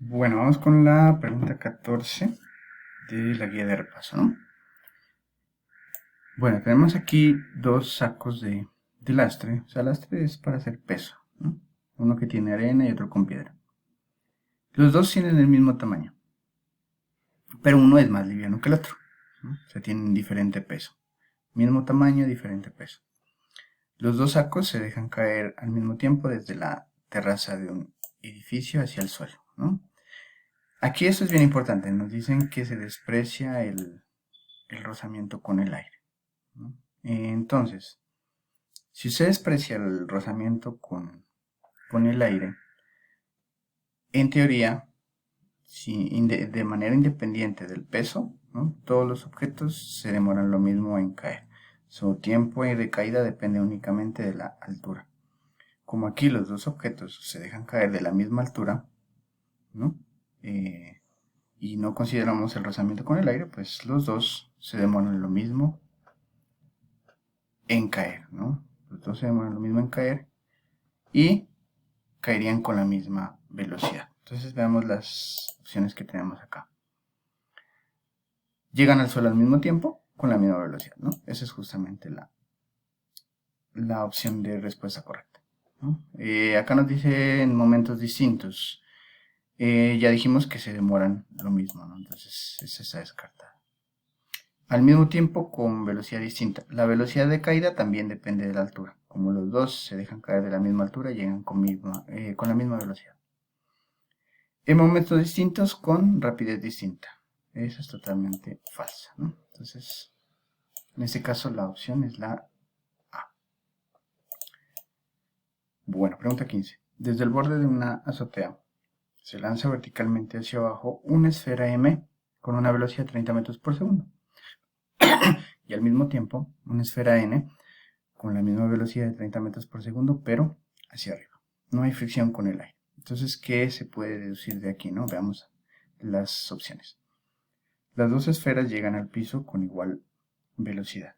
Bueno, vamos con la pregunta 14 de la guía de repaso, ¿no? Bueno, tenemos aquí dos sacos de lastre. O sea, lastre es para hacer peso, ¿no? Uno que tiene arena y otro con piedra. Los dos tienen el mismo tamaño, pero uno es más liviano que el otro, ¿no? O sea, tienen diferente peso. Mismo tamaño, diferente peso. Los dos sacos se dejan caer al mismo tiempo desde la terraza de un edificio hacia el suelo, ¿no? Aquí esto es bien importante. Nos dicen que se desprecia el rozamiento con el aire, ¿no? Entonces, si usted desprecia el rozamiento con el aire, en teoría, si de manera independiente del peso, ¿no? Todos los objetos se demoran lo mismo en caer. Su tiempo de caída depende únicamente de la altura. Como aquí los dos objetos se dejan caer de la misma altura, ¿no? Y no consideramos el rozamiento con el aire, pues los dos se demoran lo mismo en caer, ¿no? Los dos se demoran lo mismo en caer y caerían con la misma velocidad. Entonces veamos las opciones que tenemos acá. Llegan al suelo al mismo tiempo con la misma velocidad, ¿no? Esa es justamente la opción de respuesta correcta, ¿no? Acá nos dice en momentos distintos. Ya dijimos que se demoran lo mismo, ¿no? Entonces esa está descartada. Al mismo tiempo con velocidad distinta. La velocidad de caída también depende de la altura. Como los dos se dejan caer de la misma altura, llegan con la misma velocidad. En momentos distintos con rapidez distinta. Eso es totalmente falsa, ¿no? Entonces, en este caso la opción es la A. Bueno, pregunta 15. Desde el borde de una azotea se lanza verticalmente hacia abajo una esfera M con una velocidad de 30 metros por segundo. Y al mismo tiempo, una esfera N con la misma velocidad de 30 metros por segundo, pero hacia arriba. No hay fricción con el aire. Entonces, ¿qué se puede deducir de aquí, no? Veamos las opciones. Las dos esferas llegan al piso con igual velocidad.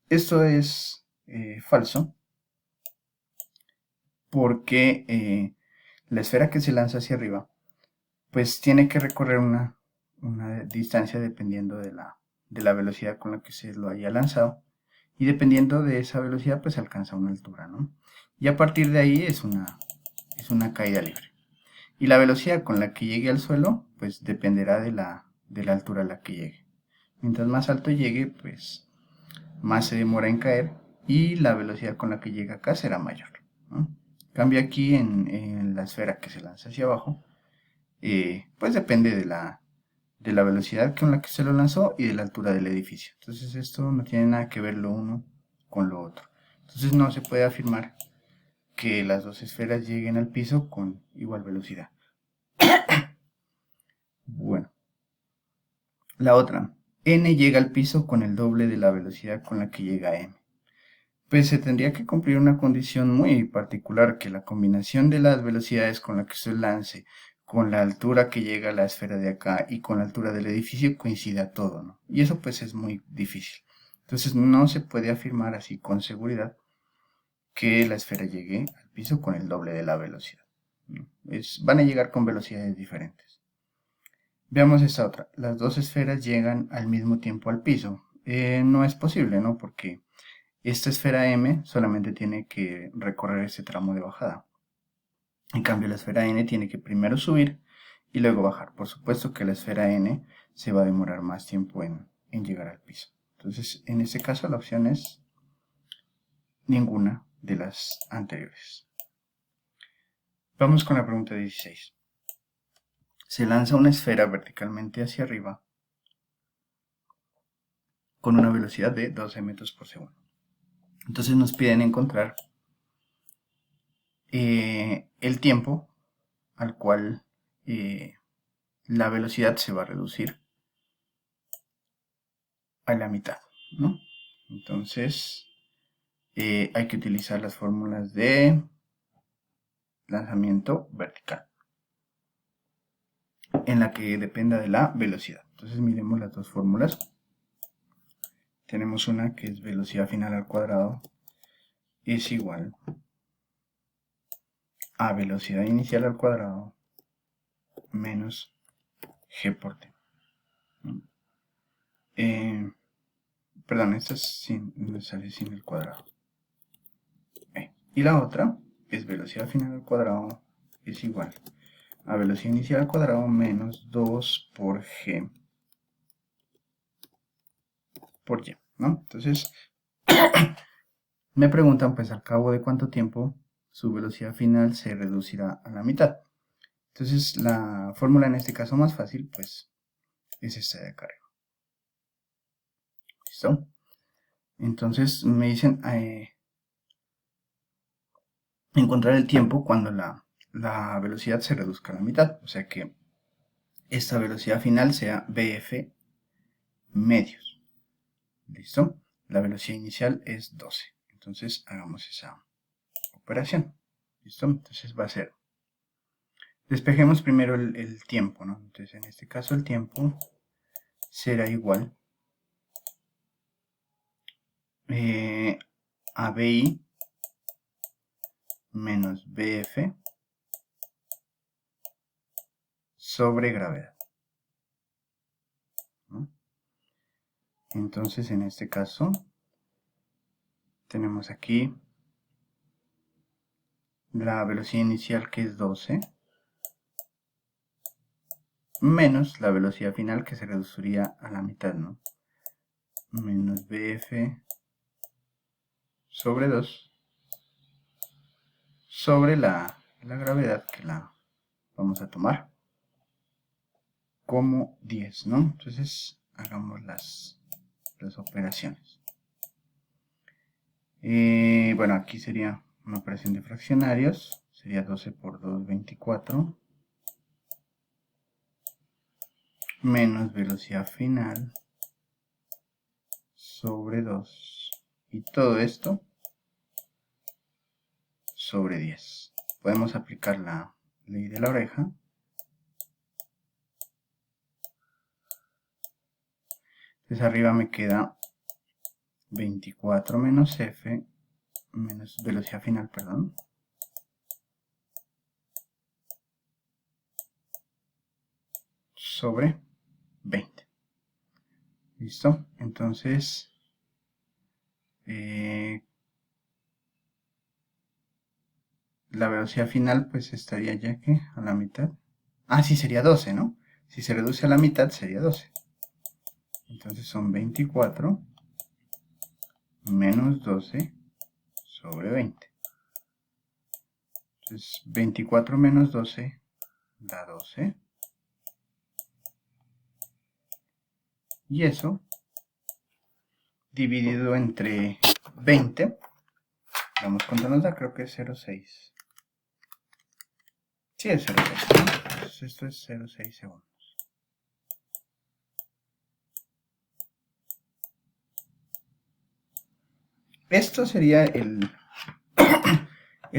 Esto es falso porque la esfera que se lanza hacia arriba pues tiene que recorrer una distancia dependiendo de la velocidad con la que se lo haya lanzado y dependiendo de esa velocidad pues alcanza una altura, ¿no? Y a partir de ahí es una caída libre. Y la velocidad con la que llegue al suelo pues dependerá de la altura a la que llegue. Mientras más alto llegue pues más se demora en caer y la velocidad con la que llega acá será mayor, ¿no? Cambia aquí en la esfera que se lanza hacia abajo, pues depende de la velocidad con la que se lo lanzó y de la altura del edificio. Entonces esto no tiene nada que ver lo uno con lo otro. Entonces no se puede afirmar que las dos esferas lleguen al piso con igual velocidad. Bueno, la otra. N llega al piso con el doble de la velocidad con la que llega M. Pues se tendría que cumplir una condición muy particular, que la combinación de las velocidades con la que se lance, con la altura que llega a la esfera de acá y con la altura del edificio coincida todo, ¿no? Y eso pues es muy difícil. Entonces no se puede afirmar así con seguridad que la esfera llegue al piso con el doble de la velocidad, ¿no? Van a llegar con velocidades diferentes. Veamos esta otra. Las dos esferas llegan al mismo tiempo al piso. No es posible, ¿no? Porque esta esfera M solamente tiene que recorrer ese tramo de bajada. En cambio, la esfera N tiene que primero subir y luego bajar. Por supuesto que la esfera N se va a demorar más tiempo en llegar al piso. Entonces, en este caso, la opción es ninguna de las anteriores. Vamos con la pregunta 16. Se lanza una esfera verticalmente hacia arriba con una velocidad de 12 metros por segundo. Entonces nos piden encontrar el tiempo al cual la velocidad se va a reducir a la mitad, ¿no? Entonces hay que utilizar las fórmulas de lanzamiento vertical en la que dependa de la velocidad. Entonces miremos las dos fórmulas. Tenemos una que es velocidad final al cuadrado es igual a velocidad inicial al cuadrado menos g por t. Perdón, esta me sale sin el cuadrado. Y la otra es velocidad final al cuadrado es igual a velocidad inicial al cuadrado menos 2 por g por y, ¿no? Entonces, me preguntan, pues, al cabo de cuánto tiempo su velocidad final se reducirá a la mitad. Entonces, la fórmula en este caso más fácil, pues, es esta de acá arriba. ¿Listo? Entonces, me dicen encontrar el tiempo cuando la velocidad se reduzca a la mitad. O sea que esta velocidad final sea bf medios. ¿Listo? La velocidad inicial es 12. Entonces, hagamos esa operación. ¿Listo? Entonces va a ser, despejemos primero el tiempo, ¿no? Entonces en este caso el tiempo será igual a BI menos BF sobre gravedad, ¿no? Entonces en este caso tenemos aquí la velocidad inicial que es 12 menos la velocidad final que se reduciría a la mitad, ¿no? Menos BF sobre 2 sobre la gravedad que la vamos a tomar como 10, ¿no? Entonces hagamos las operaciones. Bueno, aquí sería una operación de fraccionarios, sería 12 por 2, 24, menos velocidad final sobre 2, y todo esto sobre 10. Podemos aplicar la ley de la oreja. Entonces arriba me queda 24 menos f, menos velocidad final, perdón, sobre 20. ¿Listo? Entonces, la velocidad final pues estaría ya que a la mitad. Ah, sí, sería 12, ¿no? Si se reduce a la mitad sería 12. Entonces son 24 menos 12 sobre 20. Entonces 24 menos 12 da 12. Y eso dividido entre 20, vamos contando, creo que es 0,6. Sí, es 0,6, ¿no? Entonces esto es 0,6 segundos. Esto sería el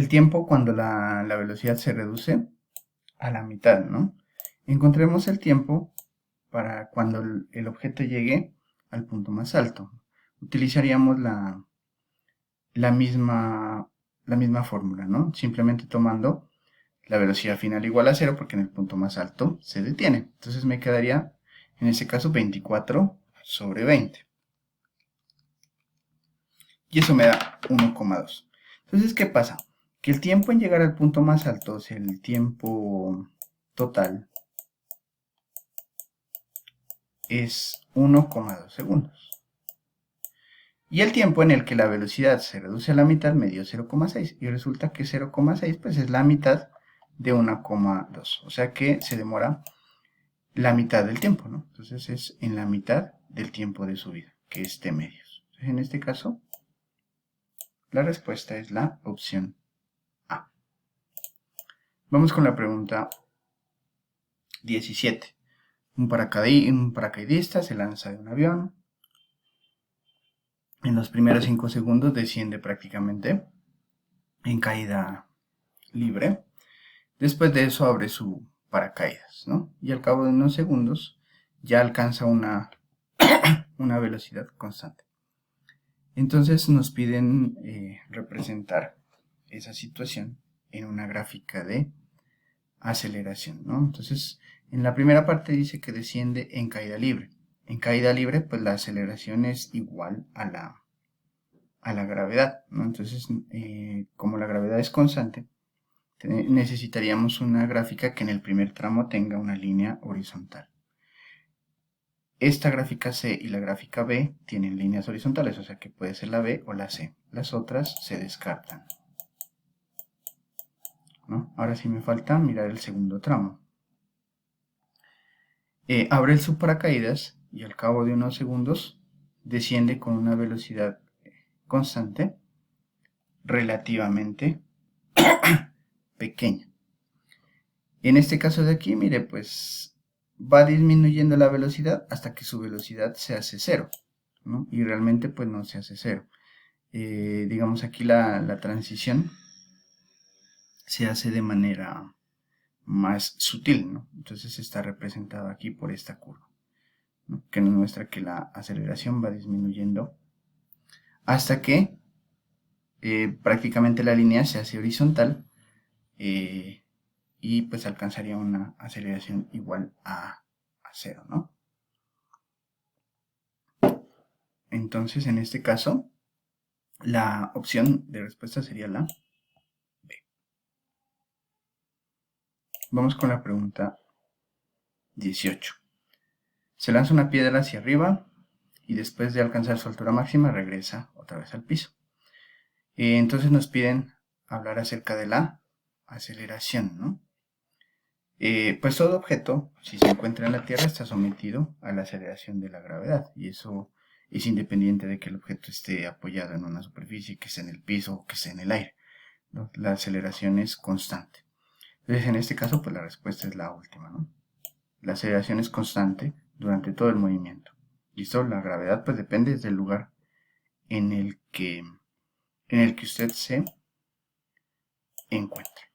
tiempo cuando la velocidad se reduce a la mitad, ¿no? Encontremos el tiempo para cuando el objeto llegue al punto más alto. Utilizaríamos la misma fórmula, ¿no? Simplemente tomando la velocidad final igual a 0 porque en el punto más alto se detiene. Entonces me quedaría, en este caso, 24 sobre 20. Y eso me da 1,2. Entonces, ¿qué pasa? Que el tiempo en llegar al punto más alto, o sea, el tiempo total, es 1,2 segundos. Y el tiempo en el que la velocidad se reduce a la mitad me dio 0,6. Y resulta que 0,6 pues es la mitad de 1,2. O sea que se demora la mitad del tiempo, ¿no? Entonces es en la mitad del tiempo de subida, que es t medios. Entonces, en este caso, la respuesta es la opción A. Vamos con la pregunta 17. Un paracaidista se lanza de un avión. En los primeros 5 segundos desciende prácticamente en caída libre. Después de eso abre su paracaídas, ¿no? Y al cabo de unos segundos ya alcanza una velocidad constante. Entonces nos piden representar esa situación en una gráfica de aceleración, ¿no? Entonces, en la primera parte dice que desciende en caída libre. En caída libre, pues la aceleración es igual a la gravedad, ¿no? Entonces, como la gravedad es constante, necesitaríamos una gráfica que en el primer tramo tenga una línea horizontal. Esta gráfica C y la gráfica B tienen líneas horizontales, o sea que puede ser la B o la C. Las otras se descartan, ¿no? Ahora sí me falta mirar el segundo tramo. Abre el subparacaídas y al cabo de unos segundos desciende con una velocidad constante relativamente pequeña. En este caso de aquí, mire, pues va disminuyendo la velocidad hasta que su velocidad se hace cero, ¿no? Y realmente pues no se hace cero. Digamos aquí la transición se hace de manera más sutil, ¿no? Entonces está representado aquí por esta curva, ¿no? Que nos muestra que la aceleración va disminuyendo hasta que prácticamente la línea se hace horizontal y pues alcanzaría una aceleración igual a cero, ¿no? Entonces en este caso la opción de respuesta sería la B. Vamos con la pregunta 18. Se lanza una piedra hacia arriba y después de alcanzar su altura máxima regresa otra vez al piso. Entonces nos piden hablar acerca de la aceleración, ¿no? Pues todo objeto, si se encuentra en la Tierra, está sometido a la aceleración de la gravedad, y eso es independiente de que el objeto esté apoyado en una superficie, que esté en el piso o que esté en el aire, ¿no? La aceleración es constante. Entonces, en este caso, pues la respuesta es la última, ¿no? La aceleración es constante durante todo el movimiento. ¿Listo? La gravedad, pues depende del lugar en el que usted se encuentre.